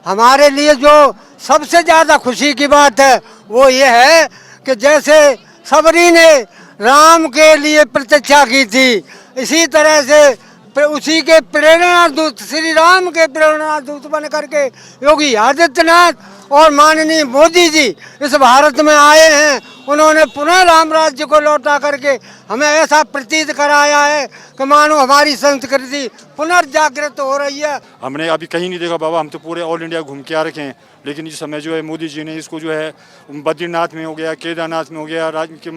हमारे लिए जो सबसे ज्यादा खुशी की बात है वो ये है कि जैसे सबरी ने राम के लिए प्रतीक्षा की थी, इसी तरह से उसी के प्रेरणा दूत, श्री राम के प्रेरणा दूत बन करके योगी आदित्यनाथ और माननीय मोदी जी इस भारत में आए हैं। उन्होंने पुनः राम राज्य को लौटा करके हमें ऐसा प्रतीत कराया है कि मानो हमारी संस्कृति पुनर्जागृत हो रही है। हमने अभी कहीं नहीं देखा बाबा, हम तो पूरे ऑल इंडिया घूम के आ रखे हैं, लेकिन इस समय जो है मोदी जी ने इसको जो है बद्रीनाथ में हो गया, केदारनाथ में हो गया,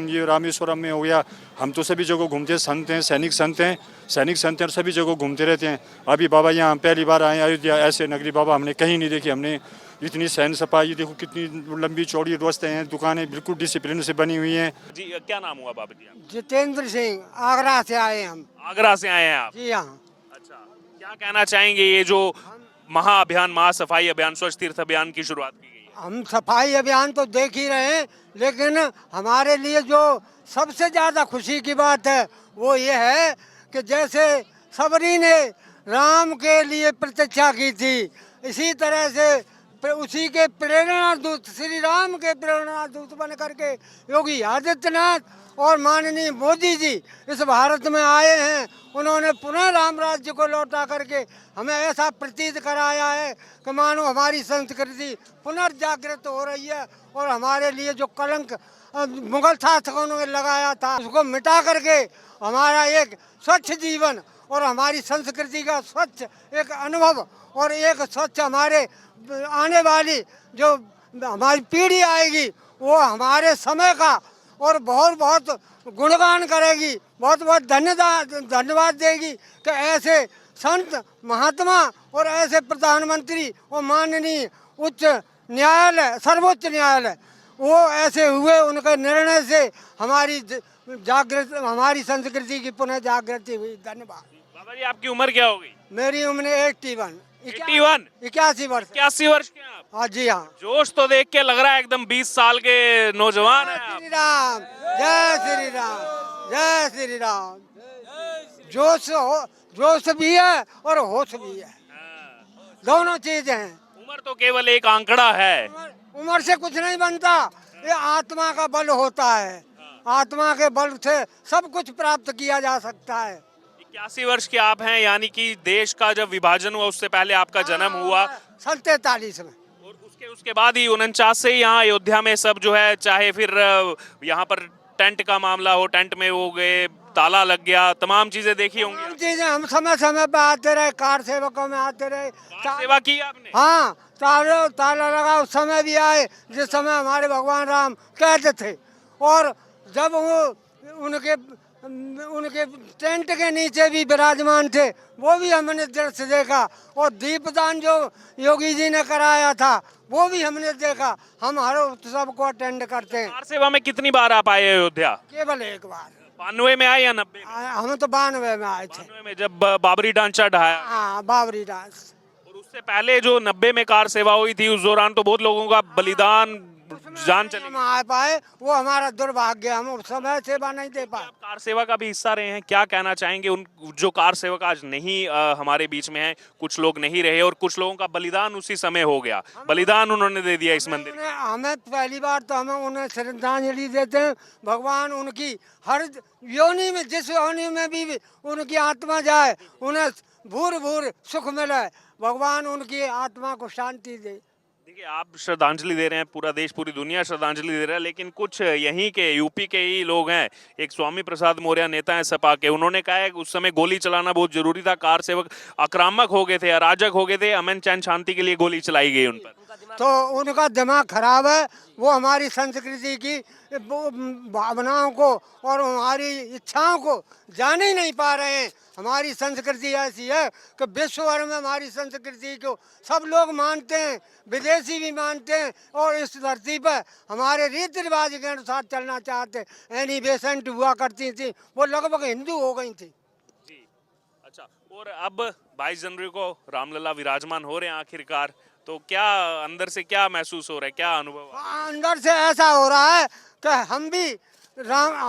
ये रामेश्वरम में हो गया, हम तो सभी जगह घूमते हैं। संत हैं, सैनिक संत हैं, और सभी जगह घूमते रहते हैं। अभी बाबा यहाँ पहली बार आए अयोध्या, ऐसे नगरी बाबा हमने कहीं नहीं देखी। हमने इतनी सैन्य सफाई देखो, कितनी लंबी चौड़ी रास्ते हैं, दुकानें बिल्कुल डिसिप्लिन से बनी हुई हैं। जी क्या नाम हुआ बाबा जी आपका? जितेंद्र सिंह, आगरा से आए हम। आगरा से आए हैं आप? जी हाँ। अच्छा, क्या कहना चाहेंगे ये जो महाअभियान, महासफाई अभियान, स्वच्छ तीर्थ अभियान की शुरुआत की गई है? हम सफाई अभियान तो देख ही रहे हैं, लेकिन हमारे लिए जो सबसे ज्यादा खुशी की बात है वो ये है कि जैसे सबरी ने राम के लिए प्रतीक्षा की थी, इसी तरह से उसी के प्रेरणा दूत, श्री राम के प्रेरणा दूत बन करके योगी आदित्यनाथ और माननीय मोदी जी इस भारत में आए हैं। उन्होंने पुनः राम राज्य को लौटा करके हमें ऐसा प्रतीत कराया है कि मानो हमारी संस्कृति पुनर्जागृत हो रही है और हमारे लिए जो कलंक मुगल शासकों ने लगाया था उसको मिटा करके हमारा एक स्वच्छ जीवन और हमारी संस्कृति का स्वच्छ एक अनुभव और एक स्वच्छ हमारे आने वाली जो हमारी पीढ़ी आएगी वो हमारे समय का और बहुत बहुत गुणगान करेगी, बहुत बहुत धन्यवाद देगी कि ऐसे संत महात्मा और ऐसे प्रधानमंत्री और माननीय उच्च न्यायालय, सर्वोच्च न्यायालय वो ऐसे हुए, उनके निर्णय से हमारी संस्कृति की पुनः जागृति हुई। धन्यवाद। बाबा जी आपकी उम्र क्या हो गई? मेरी उम्र 81 81 वर्ष। 81 वर्ष के हैं आप? हाँ जी हाँ। जोश तो देख के लग रहा है एकदम 20 साल के नौजवान हैं आप। श्री राम, जय श्री राम, जय श्री राम। जोश भी है और होश भी है, दोनों चीज हैं। उम्र तो केवल एक आंकड़ा है। उम्र से कुछ नहीं बनता, ये आत्मा का बल होता है। आत्मा के बल से सब कुछ प्राप्त किया जा सकता है। 81 वर्ष के आप हैं, यानी कि देश का जब विभाजन हुआ उससे पहले आपका जन्म हुआ। 47 में और उसके बाद ही 49 से यहाँ अयोध्या में सब जो है, चाहे फिर यहाँ पर टेंट का मामला हो, टेंट में हो गए, ताला लग गया, तमाम चीजें देखी होंगी। चीजें हम समय समय पे आते रहे, कार सेवकों में आते रहे। सेवा की आपने? हाँ, ताला लगा उस समय भी आए जिस समय हमारे भगवान राम कहते थे। और जब वो उनके टेंट के नीचे भी विराजमान थे, वो भी हमने दृश्य देखा। और दीपदान जो योगी जी ने कराया था वो भी हमने देखा। हम हर उत्सव को अटेंड करते हैं। कार सेवा में कितनी बार आप आए अयोध्या? केवल एक बार। 92 में आए या 90 में? हम तो 92 में आए थे। 92 में जब बाबरी ढांचा ढाया। हाँ, बाबरी डांस। और उससे पहले जो 90 में कार सेवा हुई थी, उस दौरान तो बहुत लोगों का बलिदान, जान चली। हम आ पाए, वो हमारा दुर्भाग्य, हम उस समय सेवा नहीं दे पाए। आप कार सेवा का भी हिस्सा रहे हैं, क्या कहना चाहेंगे उन जो कार सेवक आज नहीं हमारे बीच में हैं? कुछ लोग नहीं रहे और कुछ लोगों का बलिदान उसी समय हो गया, बलिदान उन्होंने दे दिया इस मंदिर में। हमें पहली बार तो हम उन्हें श्रद्धांजलि देते हैं। भगवान उनकी हर योनि में, जिस योनि में भी उनकी आत्मा जाए, उन्हें भूर भूर सुख मिले। भगवान उनकी आत्मा को शांति दे। देखिए, आप श्रद्धांजलि दे रहे हैं, पूरा देश, पूरी दुनिया श्रद्धांजलि दे रहा है, लेकिन कुछ यहीं के यूपी के ही लोग हैं, एक स्वामी प्रसाद मौर्य नेता हैं सपा के, उन्होंने कहा है कि उस समय गोली चलाना बहुत जरूरी था, कार सेवक आक्रामक हो गए थे, अराजक हो गए थे, अमन चैन शांति के लिए गोली चलाई गई उन पर। तो उनका दिमाग खराब है। वो हमारी संस्कृति की भावनाओं को और हमारी इच्छाओं को जान ही नहीं पा रहे हैं। हमारी संस्कृति ऐसी है कि विश्व भर में हमारी संस्कृति को सब लोग मानते हैं, विदेशी भी मानते हैं, और इस धरती पर हमारे रीति रिवाज के अनुसार चलना चाहते हैं। एनी बेसेंट हुआ करती थी, वो लगभग हिंदू हो गई थी। जी, अच्छा। और अब 22 जनवरी को रामलला विराजमान हो रहे हैं आखिरकार, तो क्या अंदर से क्या महसूस हो रहा है, क्या अनुभव? अंदर से ऐसा हो रहा है कि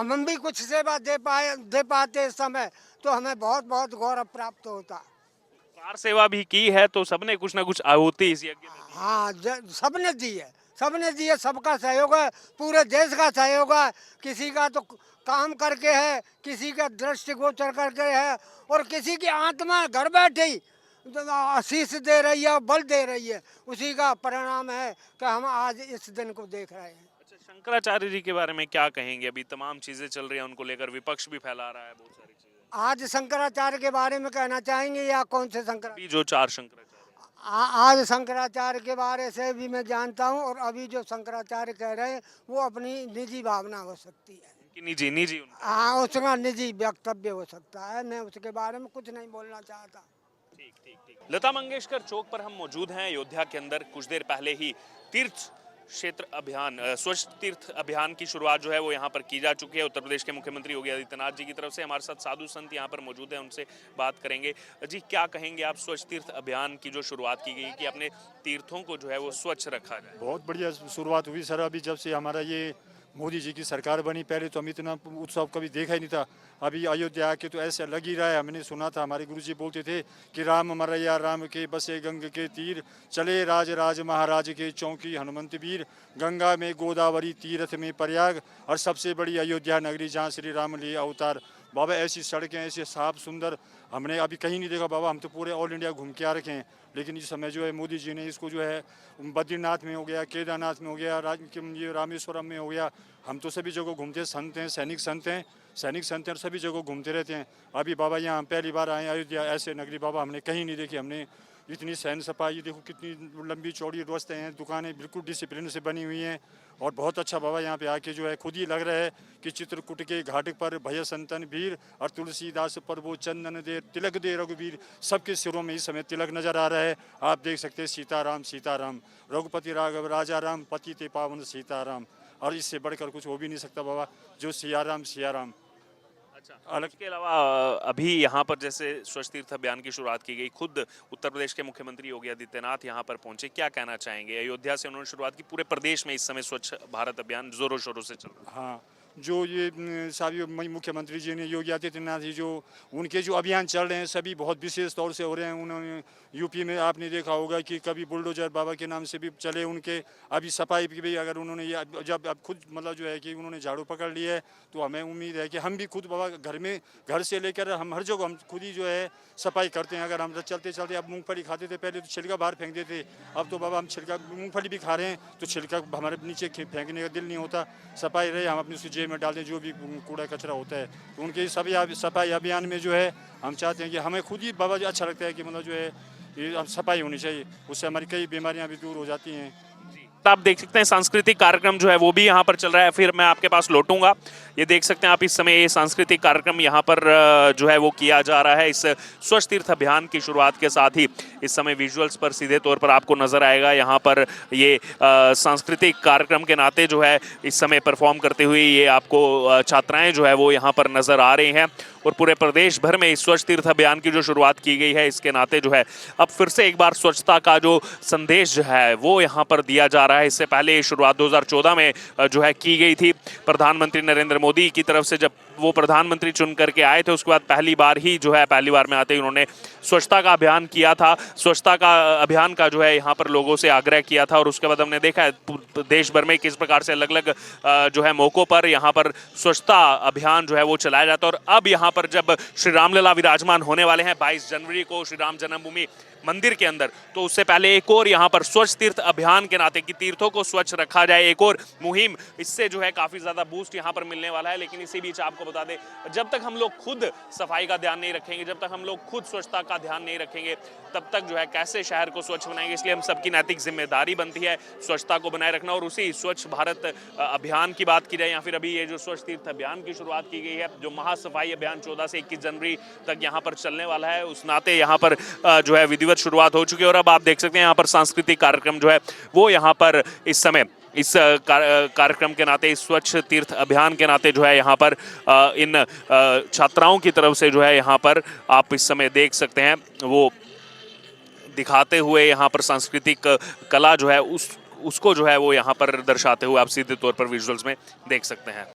हम भी कुछ सेवा दे पाते इस समय, तो हमें बहुत बहुत गौरव प्राप्त होता। कार सेवा भी की है तो सबने कुछ ना कुछ आहुति इस यज्ञ में दी। हाँ सबने दी है, सबने दी है, सबका सहयोग है, पूरे देश का सहयोग है। किसी का तो काम करके है, किसी का दृष्टिगोचर करके है, और किसी की आत्मा घर बैठे ही आशीष दे रही है, बल दे रही है। उसी का परिणाम है कि हम आज इस दिन को देख रहे हैं। अच्छा, शंकराचार्य जी के बारे में क्या कहेंगे? अभी तमाम चीजें चल रही हैं, उनको लेकर विपक्ष भी फैला रहा है बहुत सारी चीजें। आज शंकराचार्य के बारे में कहना चाहेंगे या कौन से शंकर? अभी जो 4 शंकराचार्य आज शंकराचार्य के बारे से भी मैं जानता हूँ, और अभी जो शंकराचार्य कह रहे हैं वो अपनी निजी भावना हो सकती है। उनकी निजी उनकी। हाँ, उसका निजी वक्तव्य हो सकता है, मैं उसके बारे में कुछ नहीं बोलना चाहता। ठीक। लता मंगेशकर चौक पर हम मौजूद हैं अयोध्या के अंदर। कुछ देर पहले ही तीर्थ क्षेत्र अभियान स्वच्छ तीर्थ अभियान की शुरुआत जो है वो यहाँ पर की जा चुकी है। उत्तर प्रदेश के मुख्यमंत्री योगी आदित्यनाथ जी की तरफ से। हमारे साथ साधु संत यहाँ पर मौजूद हैं, उनसे बात करेंगे। जी, क्या कहेंगे आप स्वच्छ तीर्थ अभियान की जो शुरुआत की गई कि अपने तीर्थों को जो है वो स्वच्छ रखा जाए? बहुत बढ़िया शुरुआत हुई सर। अभी जब से हमारा ये मोदी जी की सरकार बनी, पहले तो हम इतना उत्सव कभी देखा ही नहीं था। अभी अयोध्या आके तो ऐसा लग ही रहा है। हमने सुना था, हमारे गुरुजी बोलते थे कि राम मरैया राम के बसे गंग के तीर, चले राज राज महाराज के चौकी हनुमंत वीर, गंगा में गोदावरी तीर्थ में प्रयाग, और सबसे बड़ी अयोध्या नगरी जहाँ श्री राम लिए अवतार। बाबा ऐसी सड़कें, ऐसे साफ सुंदर हमने अभी कहीं नहीं देखा बाबा। हम तो पूरे ऑल इंडिया घूम के आ रखे हैं, लेकिन इस समय जो है मोदी जी ने इसको जो है बद्रीनाथ में हो गया, केदारनाथ में हो गया, ये रामेश्वरम में हो गया। हम तो सभी जगह घूमते हैं, संत हैं, सैनिक संत हैं, सभी जगह घूमते रहते हैं। अभी बाबा यहाँ पहली बार आए अयोध्या, ऐसे नगरी बाबा हमने कहीं नहीं देखी। हमने इतनी सैन सफाई देखो, कितनी लंबी चौड़ी रास्ते हैं, दुकानें बिल्कुल डिसिप्लिन से बनी हुई हैं, और बहुत अच्छा बाबा यहाँ पे आके जो है खुद ही लग रहा है कि चित्रकूट के घाट पर भय संतन वीर, और तुलसीदास पर वो चंदन दे तिलक दे रघुवीर। सबके सिरों में इस समय तिलक नजर आ रहा है। आप देख सकते हैं सीताराम सीताराम, रघुपति राघव राजा राम, पति ते पावन सीताराम। और इससे बढ़कर कुछ हो भी नहीं सकता बाबा, जो सियाराम सियाराम। अलग के अलावा अभी यहाँ पर जैसे स्वच्छ तीर्थ अभियान की शुरुआत की गई, खुद उत्तर प्रदेश के मुख्यमंत्री योगी आदित्यनाथ यहाँ पर पहुंचे, क्या कहना चाहेंगे? अयोध्या से उन्होंने शुरुआत की, पूरे प्रदेश में इस समय स्वच्छ भारत अभियान जोरों शोरों से चल रहा है। हाँ, जो ये सभी मुख्यमंत्री जी ने योगी आदित्यनाथ जी जो उनके जो अभियान चल रहे हैं सभी बहुत विशेष तौर से हो रहे हैं। उन्होंने यूपी में आपने देखा होगा कि कभी बुलडोजर बाबा के नाम से भी चले उनके। अभी सफाई की भी अगर उन्होंने जब अब खुद मतलब जो है कि उन्होंने झाड़ू पकड़ लिया है, तो हमें उम्मीद है कि हम भी खुद बाबा घर से लेकर हम हर जगह हम खुद ही जो है सफाई करते हैं। अगर हम चलते चलते अब मूंगफली खाते थे, पहले तो छिलका बाहर फेंक देते, अब तो बाबा हम छिलका मूंगफली भी खा रहे हैं तो छिलका हमारे नीचे फेंकने का दिल नहीं होता। सफाई रहे, हम अपनी जेब में डाल दें जो भी कूड़ा कचरा होता है। तो उनके सभी सफाई अभियान में जो है हम चाहते हैं कि हमें खुद ही बाबा जी अच्छा लगता है कि मतलब जो है ये अब सफाई होनी चाहिए, उससे हमारी कई बीमारियां भी दूर हो जाती हैं। आप देख सकते हैं सांस्कृतिक कार्यक्रम जो है वो भी यहाँ पर चल रहा है। फिर मैं आपके पास लौटूंगा। ये देख सकते हैं आप इस समय ये सांस्कृतिक कार्यक्रम यहाँ पर जो है वो किया जा रहा है। इस स्वच्छ तीर्थ अभियान की शुरुआत के साथ ही इस समय विजुअल्स पर सीधे तौर पर आपको नजर आएगा यहाँ पर ये सांस्कृतिक कार्यक्रम के नाते जो है इस समय परफॉर्म करते हुए ये आपको छात्राएं जो है वो यहाँ पर नजर आ रही हैं। और पूरे प्रदेश भर में इस स्वच्छ तीर्थ अभियान की जो शुरुआत की गई है, इसके नाते जो है अब फिर से एक बार स्वच्छता का जो संदेश जो है वो यहाँ पर दिया जा रहा है। इससे पहले शुरुआत 2014 में जो है की गई थी। प्रधानमंत्री नरेंद्र मोदी की तरफ से जब वो प्रधानमंत्री चुन करके आए थे, उसके बाद पहली बार में आते ही उन्होंने स्वच्छता का अभियान किया था। स्वच्छता का अभियान का जो है यहाँ पर लोगों से आग्रह किया था, और उसके बाद हमने देखा है देश भर में किस प्रकार से अलग अलग जो है मौकों पर यहाँ पर स्वच्छता अभियान जो है वो चलाया जाता है। और अब यहाँ पर जब श्री रामलला विराजमान होने वाले हैं 22 जनवरी को श्री राम जन्मभूमि मंदिर के अंदर, तो उससे पहले एक और यहाँ पर स्वच्छ तीर्थ अभियान के नाते कि तीर्थों को स्वच्छ रखा जाए, एक और मुहिम, इससे जो है काफी ज्यादा बूस्ट यहाँ पर मिलने वाला है। लेकिन इसी बीच आपको बता दें, जब तक हम लोग खुद सफाई का ध्यान नहीं रखेंगे, जब तक हम लोग खुद स्वच्छता का ध्यान नहीं रखेंगे, तब तक जो है कैसे शहर को स्वच्छ बनाएंगे। इसलिए हम सबकी नैतिक जिम्मेदारी बनती है स्वच्छता को बनाए रखना। और उसी स्वच्छ भारत अभियान की बात की जाए या फिर अभी ये जो स्वच्छ तीर्थ अभियान की शुरुआत की गई है, जो महासफाई अभियान 14 से 21 जनवरी तक यहाँ पर चलने वाला है, उस नाते यहाँ पर जो है विधिवत शुरुआत हो चुकी है। और अब आप देख सकते हैं यहाँ पर सांस्कृतिक कार्यक्रम जो है वो यहाँ पर इस समय इस कार्यक्रम के नाते, इस स्वच्छ तीर्थ अभियान के नाते जो है यहाँ पर इन छात्राओं की तरफ से जो है यहाँ पर आप इस समय देख सकते हैं वो दिखाते हुए यहाँ पर सांस्कृतिक कला जो है उसको जो है वो यहाँ पर दर्शाते हुए आप सीधे तौर पर विजुअल्स में देख सकते हैं।